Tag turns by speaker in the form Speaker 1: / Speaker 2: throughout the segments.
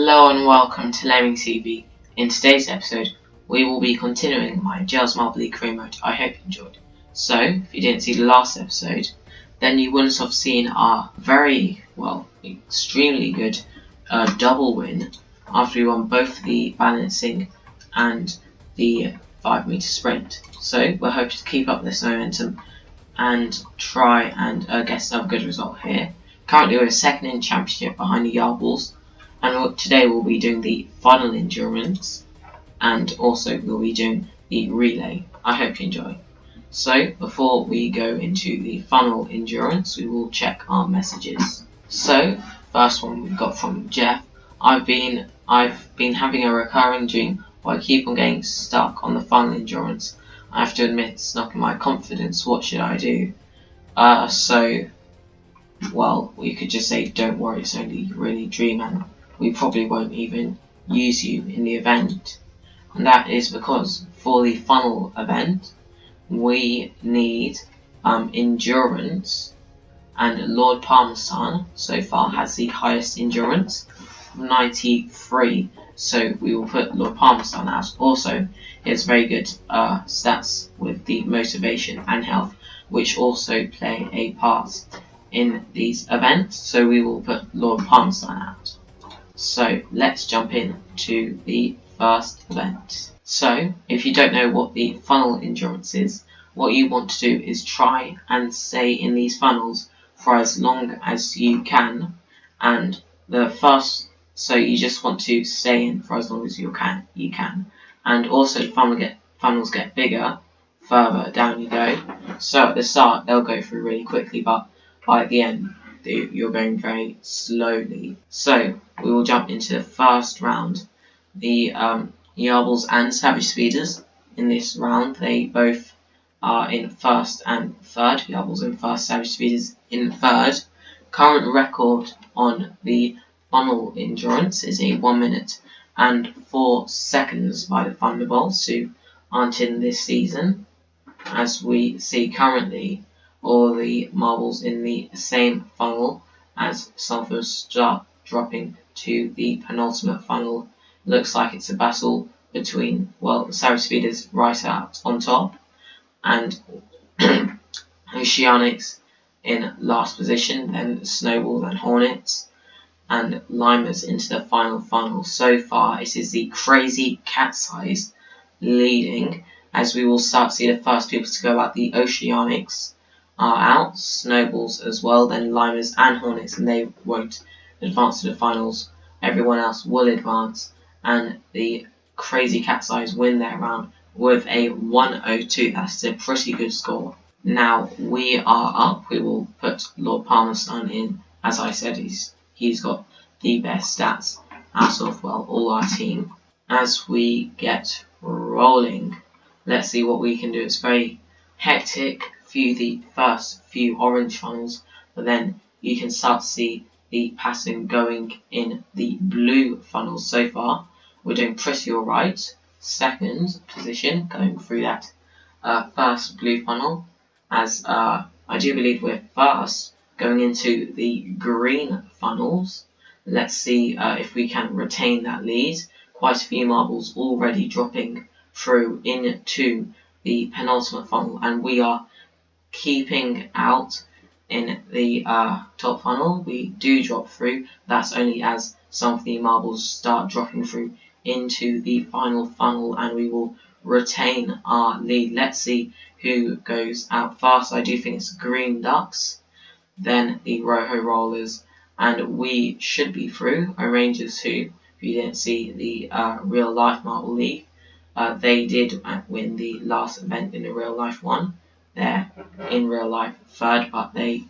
Speaker 1: Hello and welcome to Lemming TV. In today's episode, we will be continuing my Jelle's Marble League career mode. I hope you enjoyed. So, if you didn't see the last episode, then you wouldn't have seen our extremely good double win after we won both the balancing and the 5-meter sprint. So, we're hoping to keep up this momentum and try and get another good result here. Currently, we're second in championship behind the Yarbles. And today we'll be doing the funnel endurance and also we'll be doing the relay. I hope you enjoy. So before we go into the funnel endurance, we will check our messages. So first one we got from Jeff. I've been having a recurring dream where I keep on getting stuck on the funnel endurance. I have to admit it's knocking my confidence. What should I do? We could just say don't worry, it's only really dream and we probably won't even use you in the event. And that is because for the funnel event, we need endurance, and Lord Parmesan so far has the highest endurance of 93, so we will put Lord Parmesan out. Also, he has very good stats with the motivation and health, which also play a part in these events, so we will put Lord Parmesan out. So let's jump in to the first event. So if you don't know what the funnel endurance is, what you want to do is try and stay in these funnels for as long as you can, and so you just want to stay in for as long as you can. And also funnels get bigger further down you go. So at the start they'll go through really quickly, but by the end you're going very slowly. So we will jump into the first round. The Yarbles and Savage Speeders in this round, they both are in first and third. Yarbles in first, Savage Speeders in third. Current record on the funnel endurance is a 1 minute and 4 seconds by the Thunderbolts, who aren't in this season. As we see currently, all the marbles in the same funnel as some of them start dropping to the penultimate funnel. Looks like it's a battle between, the Savage Speeders right out on top and Oceanics in last position, then Snowball, then Hornets, and Limers into the final funnel. So far, it is the Crazy Cat's Eyes leading, as we will start to see the first people to go out. The Oceanics are out, Snowballs as well, then Limers and Hornets, and they won't advance to the finals. Everyone else will advance, and the Crazy Cat's Eyes win their round with a 102. That's a pretty good score. Now we are up. We will put Lord Parmesan in. As I said, he's got the best stats out of all our team. As we get rolling, let's see what we can do. It's very hectic the first few orange funnels, but then you can start to see the pattern going in the blue funnels. So far we're doing pretty alright. Second position going through that first blue funnel, as I do believe we're first going into the green funnels. Let's see if we can retain that lead. Quite a few marbles already dropping through into the penultimate funnel, and we are keeping out in the top funnel. We do drop through. That's only as some of the marbles start dropping through into the final funnel, and we will retain our lead. Let's see who goes out first. I do think it's Green Ducks, then the Rojo Rollers, and we should be through. Our Rangers, who, if you didn't see the real life Marble League, they did win the last event in the real life one. They're in real life third, but they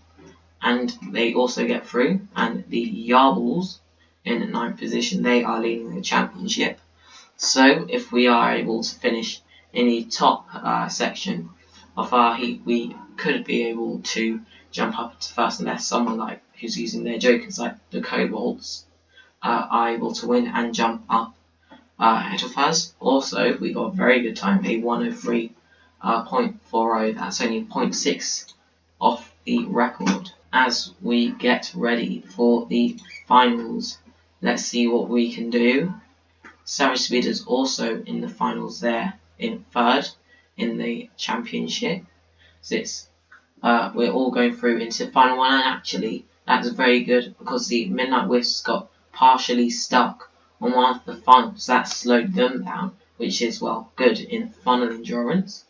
Speaker 1: also get through. And the Yarbles in 9th position, they are leading the championship. So if we are able to finish in the top section of our heat, we could be able to jump up to first, unless someone who's using their jokers like the Cobalts are able to win and jump up ahead of us. Also, we got a very good time, a 103.40. That's only 0.6 off the record. As we get ready for the finals, let's see what we can do. Savage Speed is also in the finals there, in third in the championship. So we're all going through into the final one, and actually that's very good because the Midnight Wisps got partially stuck on one of the finals. That slowed them down, which is, well, good in funnel endurance.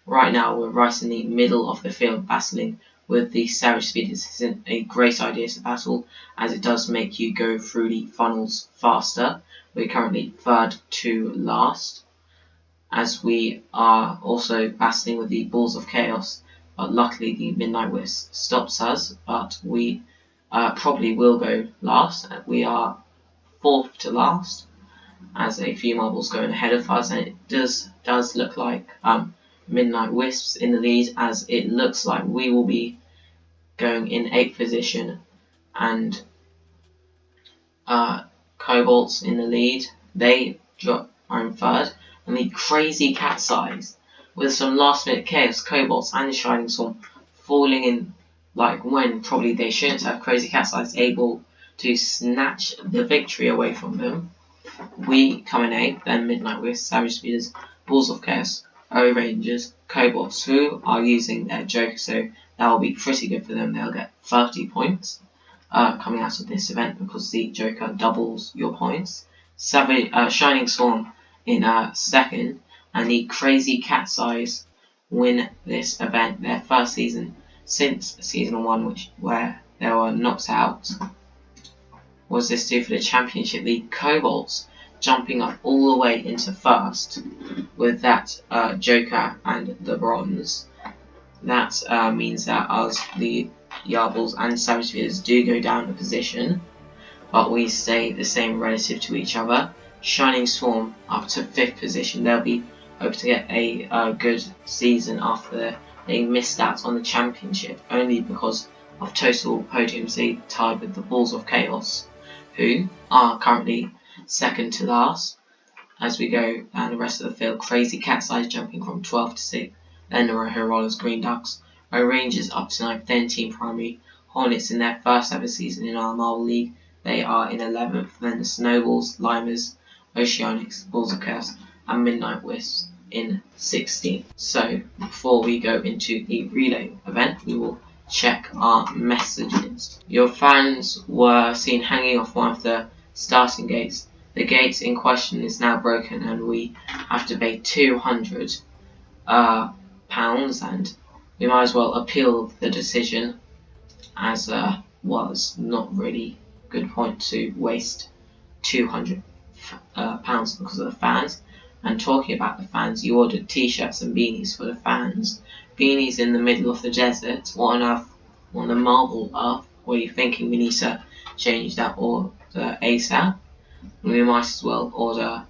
Speaker 1: Right now we're right in the middle of the field battling with the Savage Speed. This isn't a great idea to battle, as it does make you go through the funnels faster. We're currently third to last, as we are also battling with the Balls of Chaos, but luckily the Midnight Wisp stops us, but we probably will go last. We are fourth to last, as a few marbles going ahead of us, and it does look like Midnight Wisps in the lead, as it looks like we will be going in 8th position, and Cobalt's in the lead. They are in third, and the Crazy Cat's Eyes with some last minute chaos, Cobalt's and the Shining Storm falling in like when probably they shouldn't have. Crazy Cat's Eyes able to snatch the victory away from them. We come in 8th, then Midnight Wisp, Savage Speeders, Balls of Chaos, O-Rangers, Cobalts, who are using their Joker, so that will be pretty good for them. They'll get 30 points coming out of this event because the Joker doubles your points. Shining Storm in second, and the Crazy Cat's Eyes win this event, their first season since season 1, where they were knocked out. What does this do for the championship? The Cobalts jumping up all the way into first with that Joker and the bronze. That means that us, the Yarbles and Savage Speeders, do go down a position, but we stay the same relative to each other. Shining Storm up to 5th position. They'll be hoping to get a good season after they missed out on the championship, only because of total podiums. They tied with the Balls of Chaos, who are currently second to last. As we go down the rest of the field, Crazy Cat's Eyes jumping from 12th to 6th, then the Rojo Rollers, Green Ducks, Rangers up to 9th, then Team Primary, Hornets in their first ever season in our Marvel League, they are in 11th, then the Snowballs, Limers, Oceanics, Balls of Chaos, and Midnight Wisps in 16th. So before we go into the relay event, we will check our messages. Your fans were seen hanging off one of the starting gates. The gate in question is now broken, and we have to pay £200, and we might as well appeal the decision, as was not really a good point to waste £200 because of the fans. And talking about the fans, you ordered t-shirts and beanies for the fans. Beanies in the middle of the desert. What on earth, on the marble earth? What are you thinking? We need to change that order ASAP. We might as well order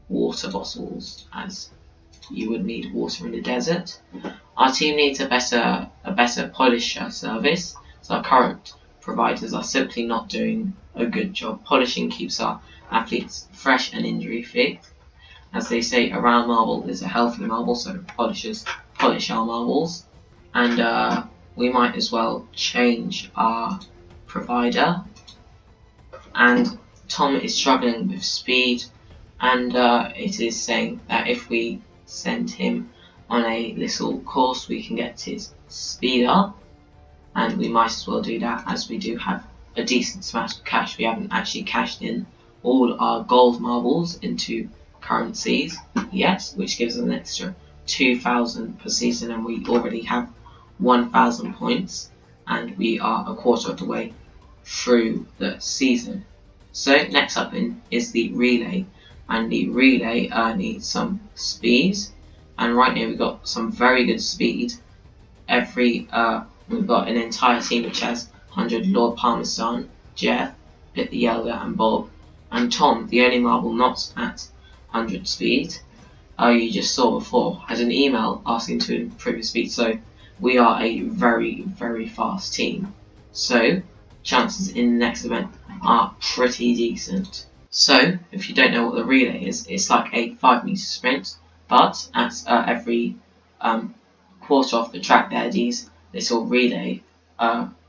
Speaker 1: water bottles, as you would need water in the desert. Our team needs a better polisher service, so our current providers are simply not doing a good job. Polishing keeps our athletes fresh and injury free. As they say, a round marble is a healthy marble, so polishers polish our marbles. And we might as well change our provider. And Tom is struggling with speed, and it is saying that if we send him on a little course, we can get his speed up, and we might as well do that, as we do have a decent amount of cash. We haven't actually cashed in all our gold marbles into currencies yet, which gives us an extra 2,000 per season, and we already have 1,000 points, and we are a quarter of the way through the season. So next up is the relay, and the relay needs some speed, and right now we've got some very good speed. We've got an entire team which has 100, Lord Parmesan, Jeff, Pit the Yeller and Bob, and Tom, the only marble not at 100 speed, you just saw before, had an email asking to improve his speed, so we are a very, very fast team. So chances in the next event are pretty decent. So if you don't know what the relay is, it's like a 5-meter sprint, but at every quarter of the track there are these little relay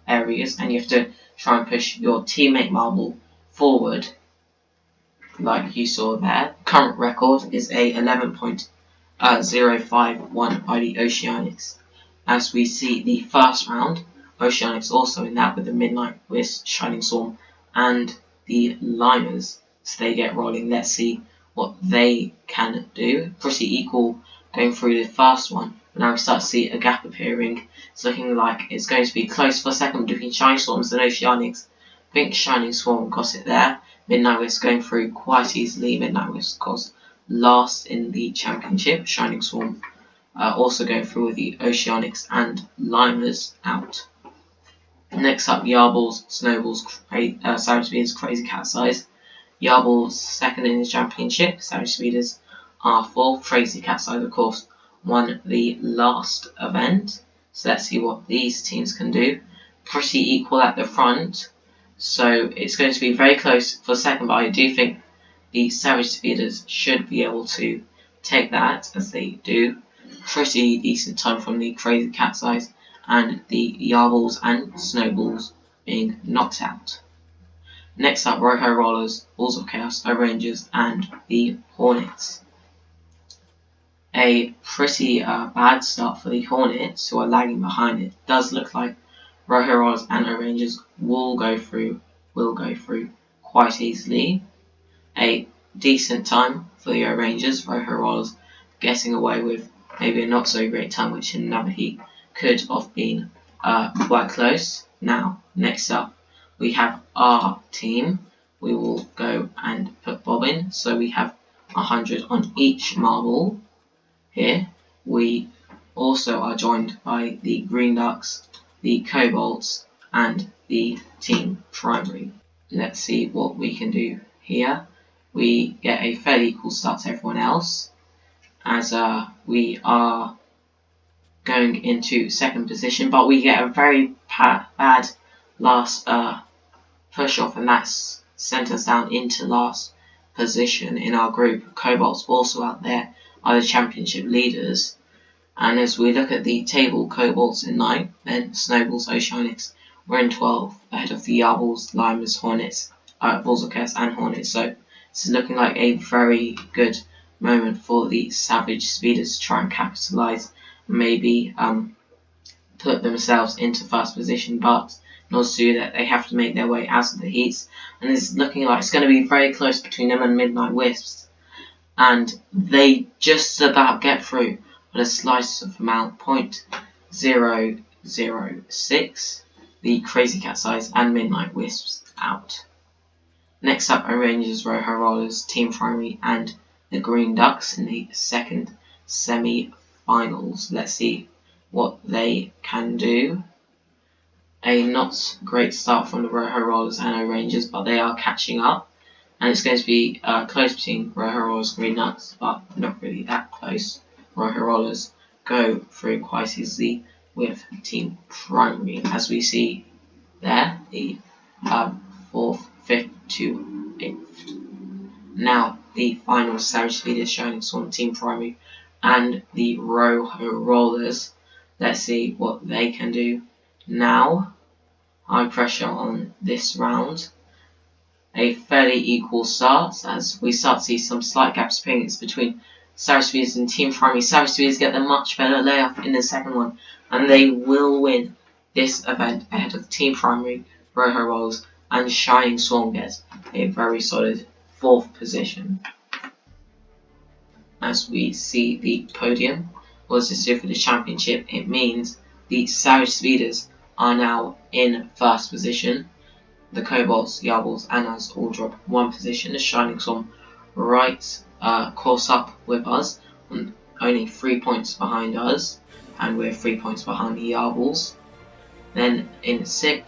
Speaker 1: areas, and you have to try and push your teammate marble forward like you saw there. Current record is a 11.051 by the Oceanics. As we see the first round, Oceanics also in that with the Midnight Wisp, Shining Storm, and the Limers. So they get rolling. Let's see what they can do. Pretty equal going through the first one. But now we start to see a gap appearing. It's looking like it's going to be close for a second between Shining Storms and Oceanics. I think Shining Storm got it there. Midnight Wisp going through quite easily. Midnight Wisp, of course, last in the championship. Shining Storm also going through with the Oceanics and Limers out. Next up, Yarbles, Snowballs, Savage Speeders, Crazy Cat's Eyes. Yarbles second in the championship. Savage Speeders are fourth. Crazy Cat's Eyes, of course, won the last event. So let's see what these teams can do. Pretty equal at the front. So it's going to be very close for second, but I do think the Savage Speeders should be able to take that, as they do. Pretty decent time from the Crazy Cat's Eyes and the Yarbles and Snowballs being knocked out. Next up, Rojo Rollers, Balls of Chaos, Rangers, and the Hornets. A pretty bad start for the Hornets, who are lagging behind. It does look like Rojo Rollers and Rangers will go through quite easily. A decent time for the Rangers. Rojo Rollers getting away with maybe a not so great time, which in another heat could have been quite close. Now, next up, we have our team. We will go and put Bob in. So we have 100 on each marble here. We also are joined by the Green Ducks, the Cobalts, and the Team Primary. Let's see what we can do here. We get a fairly equal start to everyone else, as we are going into second position, but we get a very bad last push off, and that's sent us down into last position in our group. Cobalts also out there are the championship leaders, and as we look at the table, Cobalts in 9th, then Snowballs, Oceanics we're in 12th, ahead of the Yarbles, Limers, Hornets, Balls of Chaos and Hornets. So this is looking like a very good moment for the Savage Speeders to try and capitalise, maybe put themselves into first position, but in order to do that they have to make their way out of the heats, and it's looking like it's going to be very close between them and Midnight Wisps, and they just about get through with a slice of amount, 0.006, the Crazy Cat's Eyes and Midnight Wisps out. Next up are Rangers, Rojo Rollers, Team Primary and the Green Ducks in the second semi-finals. Let's see what they can do. A not great start from the Rojo Rollers and Rangers, but they are catching up. And it's going to be close between Rojo Rollers and Green Ducks, but not really that close. Rojo Rollers go through quite easily with Team Primary, as we see there, the 4th, 5th to 8th. Now, the final Savage Speeders, Shining Storm, Team Primary, and the Rojo Rollers. Let's see what they can do. Now, high pressure on this round. A fairly equal start, as we start to see some slight gaps appearing between Savage Speeders and Team Primary. Savage Speeders get the much better layoff in the second one, and they will win this event ahead of Team Primary, Rojo Rollers, and Shining Storm gets a very solid 4th position. As we see the podium, what does this do for the championship? It means the Savage Speeders are now in first position. The Cobalts, Yarbles, and us all drop 1 position. The Shining Storm course up with us, only 3 points behind us, and we're 3 points behind the Yarbles. Then in 6th,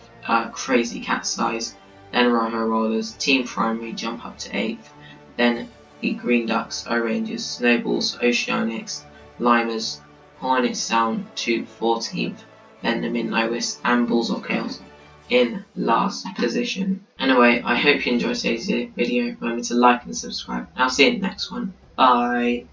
Speaker 1: Crazy Cat's Eyes, then Rojo Rollers, Team Primary jump up to 8th, then the Green Ducks, Rangers, Snowballs, Oceanics, Limers, Hornets down to 14th, then the Midnight Wisp and Balls of Chaos in last position. Anyway, I hope you enjoyed today's video. Remember to like and subscribe. I'll see you in the next one. Bye.